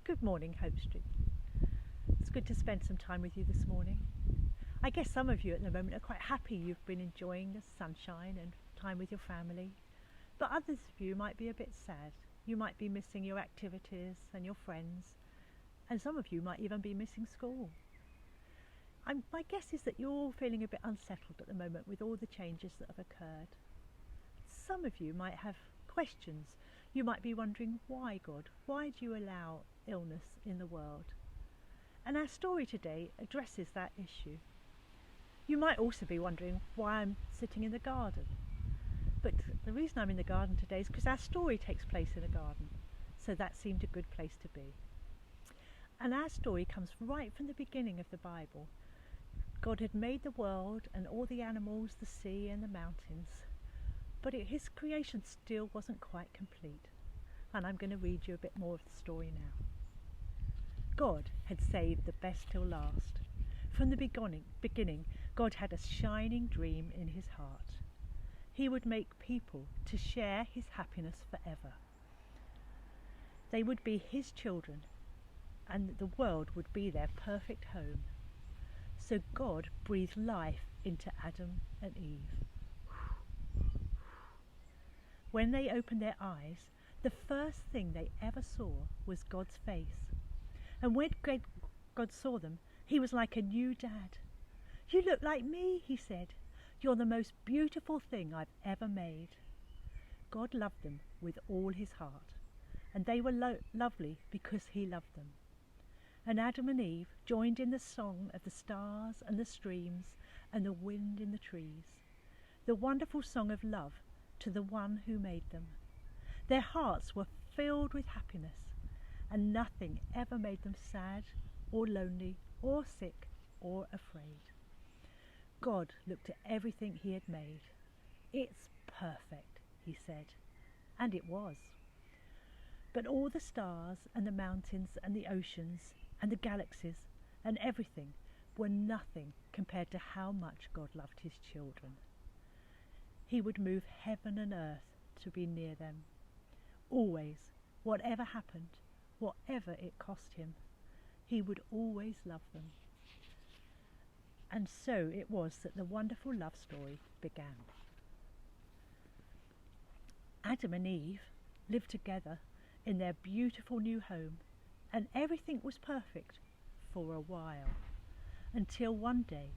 Good morning, Hope Street. It's good to spend some time with you this morning. I guess some of you at the moment are quite happy you've been enjoying the sunshine and time with your family, but others of you might be a bit sad. You might be missing your activities and your friends, and some of you might even be missing school. My guess is that you're all feeling a bit unsettled at the moment with all the changes that have occurred. Some of you might have questions. You might be wondering, why, God? Why do you allow illness in the world? And our story today addresses that issue. You might also be wondering why I'm sitting in the garden. But the reason I'm in the garden today is because our story takes place in a garden. So that seemed a good place to be. And our story comes right from the beginning of the Bible. God had made the world and all the animals, the sea and the mountains. But his creation still wasn't quite complete. And I'm going to read you a bit more of the story now. God had saved the best till last. From the beginning, God had a shining dream in his heart. He would make people to share his happiness forever. They would be his children, and the world would be their perfect home. So God breathed life into Adam and Eve. When they opened their eyes, the first thing they ever saw was God's face. And when God saw them, he was like a new dad. "You look like me," he said. "You're the most beautiful thing I've ever made." God loved them with all his heart, and they were lovely because he loved them. And Adam and Eve joined in the song of the stars and the streams and the wind in the trees, the wonderful song of love to the one who made them. Their hearts were filled with happiness, and nothing ever made them sad or lonely or sick or afraid. God looked at everything he had made. "It's perfect," he said, and it was. But all the stars and the mountains and the oceans and the galaxies and everything were nothing compared to how much God loved his children. He would move heaven and earth to be near them. Always, whatever happened, whatever it cost him, he would always love them. And so it was that the wonderful love story began. Adam and Eve lived together in their beautiful new home, and everything was perfect for a while, until one day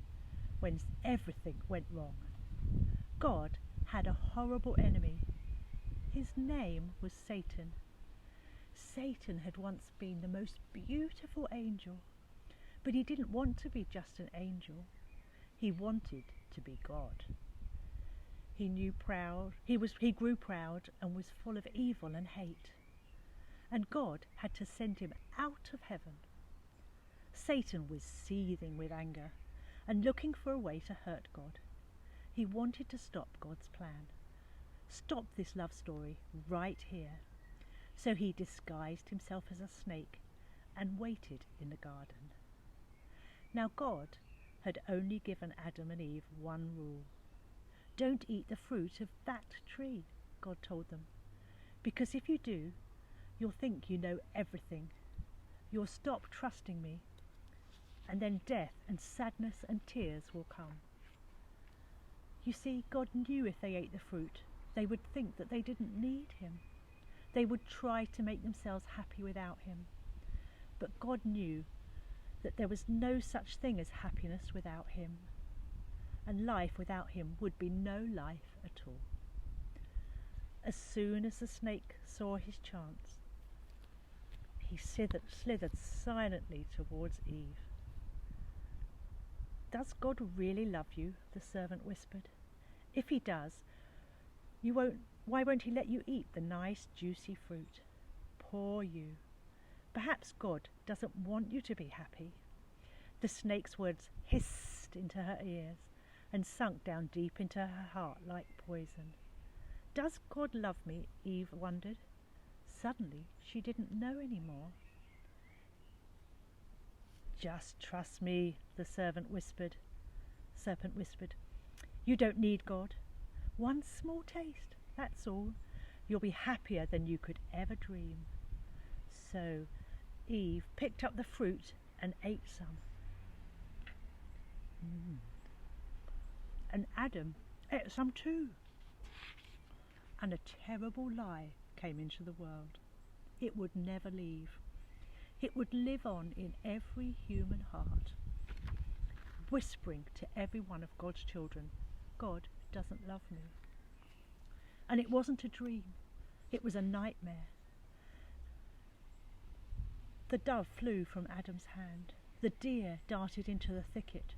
when everything went wrong. God had a horrible enemy. His name was Satan. Satan had once been the most beautiful angel, but he didn't want to be just an angel. He wanted to be God. He grew proud and was full of evil and hate. And God had to send him out of heaven. Satan was seething with anger and looking for a way to hurt God. He wanted to stop God's plan. Stop this love story right here. So he disguised himself as a snake and waited in the garden. Now God had only given Adam and Eve one rule. "Don't eat the fruit of that tree," God told them, "because if you do, you'll think you know everything. You'll stop trusting me, and then death and sadness and tears will come." You see, God knew if they ate the fruit, they would think that they didn't need him. They would try to make themselves happy without him. But God knew that there was no such thing as happiness without him, and life without him would be no life at all. As soon as the snake saw his chance, he slithered silently towards Eve. "Does God really love you?" the serpent whispered. "If he does, why won't he let you eat the nice juicy fruit? Poor you. Perhaps God doesn't want you to be happy." The snake's words hissed into her ears and sunk down deep into her heart like poison. Does God love me? Eve wondered. Suddenly she didn't know any more. "Just trust me," the serpent whispered. "You don't need God. One small taste, that's all. You'll be happier than you could ever dream." So Eve picked up the fruit and ate some. And Adam ate some too. And a terrible lie came into the world. It would never leave. It would live on in every human heart, whispering to every one of God's children, God doesn't love me. And it wasn't a dream. It was a nightmare. The dove flew from Adam's hand. The deer darted into the thicket.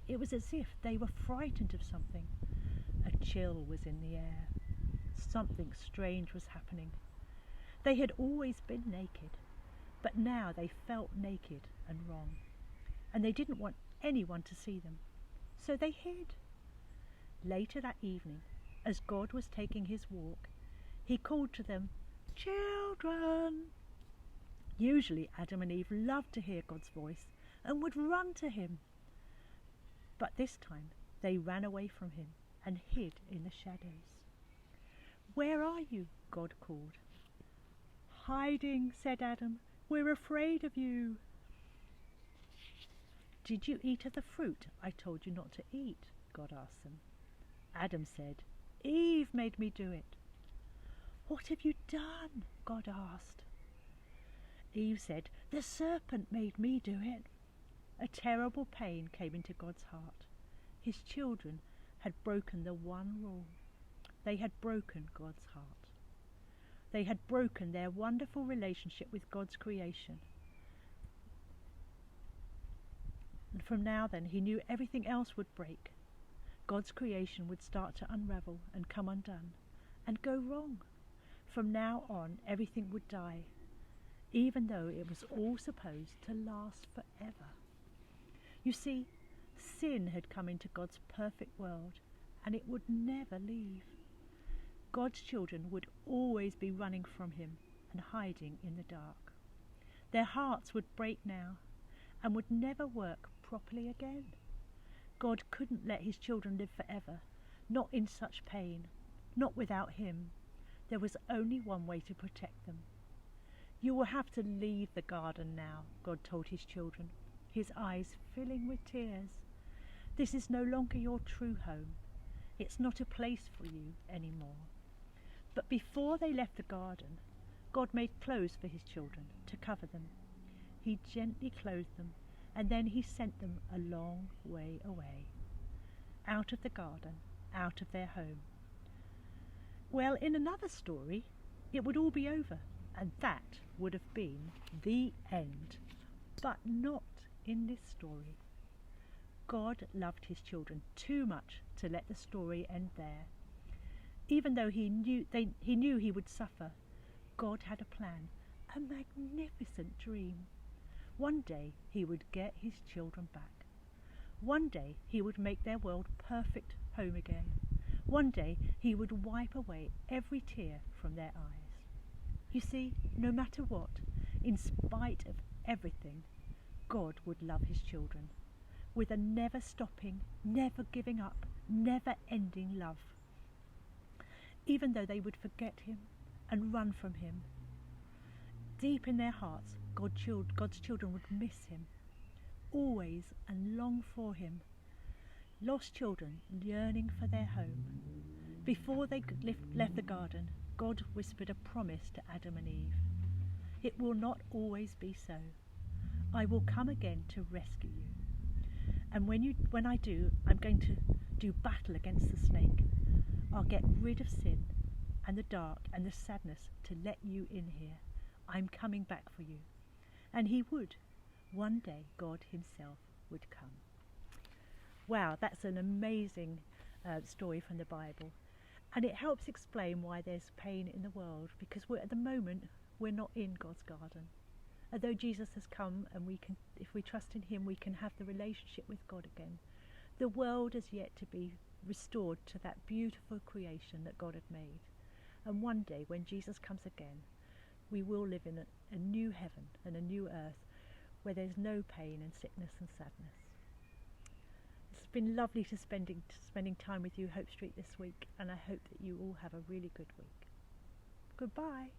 It was as if they were frightened of something. A chill was in the air. Something strange was happening. They had always been naked, but now they felt naked and wrong. And they didn't want anyone to see them, so they hid. Later that evening, as God was taking his walk, he called to them, "Children!" Usually Adam and Eve loved to hear God's voice and would run to him. But this time they ran away from him and hid in the shadows. "Where are you?" God called. "Hiding," said Adam. "We're afraid of you." "Did you eat of the fruit I told you not to eat?" God asked them. Adam said, "Eve made me do it." "What have you done?" God asked. Eve said, "The serpent made me do it." A terrible pain came into God's heart. His children had broken the one rule. They had broken God's heart. They had broken their wonderful relationship with God's creation. And from now then, he knew everything else would break. God's creation would start to unravel and come undone and go wrong. From now on, everything would die, even though it was all supposed to last forever. You see, sin had come into God's perfect world, and it would never leave. God's children would always be running from him and hiding in the dark. Their hearts would break now and would never work properly again. God couldn't let his children live forever, not in such pain, not without him. There was only one way to protect them. "You will have to leave the garden now," God told his children, his eyes filling with tears. "This is no longer your true home. It's not a place for you anymore." But before they left the garden, God made clothes for his children to cover them. He gently clothed them, and then he sent them a long way away, out of the garden, out of their home. Well, in another story, it would all be over, and that would have been the end. But not in this story. God loved his children too much to let the story end there. Even though he knew he would suffer, God had a plan, a magnificent dream. One day he would get his children back. One day he would make their world perfect home again. One day he would wipe away every tear from their eyes. You see, no matter what, in spite of everything, God would love his children with a never stopping, never giving up, never ending love. Even though they would forget him and run from him, deep in their hearts, God's children would miss him, always, and long for him. Lost children yearning for their home. Before they left the garden, God whispered a promise to Adam and Eve. "It will not always be so. I will come again to rescue you. And when I do, I'm going to do battle against the snake. I'll get rid of sin and the dark and the sadness to let you in here. I'm coming back for you." And he would. One day God himself would come. Wow, that's an amazing story from the Bible. And it helps explain why there's pain in the world, because at the moment we're not in God's garden. Although Jesus has come, and if we trust in him, we can have the relationship with God again. The world is yet to be restored to that beautiful creation that God had made. And one day when Jesus comes again, we will live in a new heaven and a new earth where there's no pain and sickness and sadness. It's been lovely to spending time with you, Hope Street, this week, and I hope that you all have a really good week. Goodbye.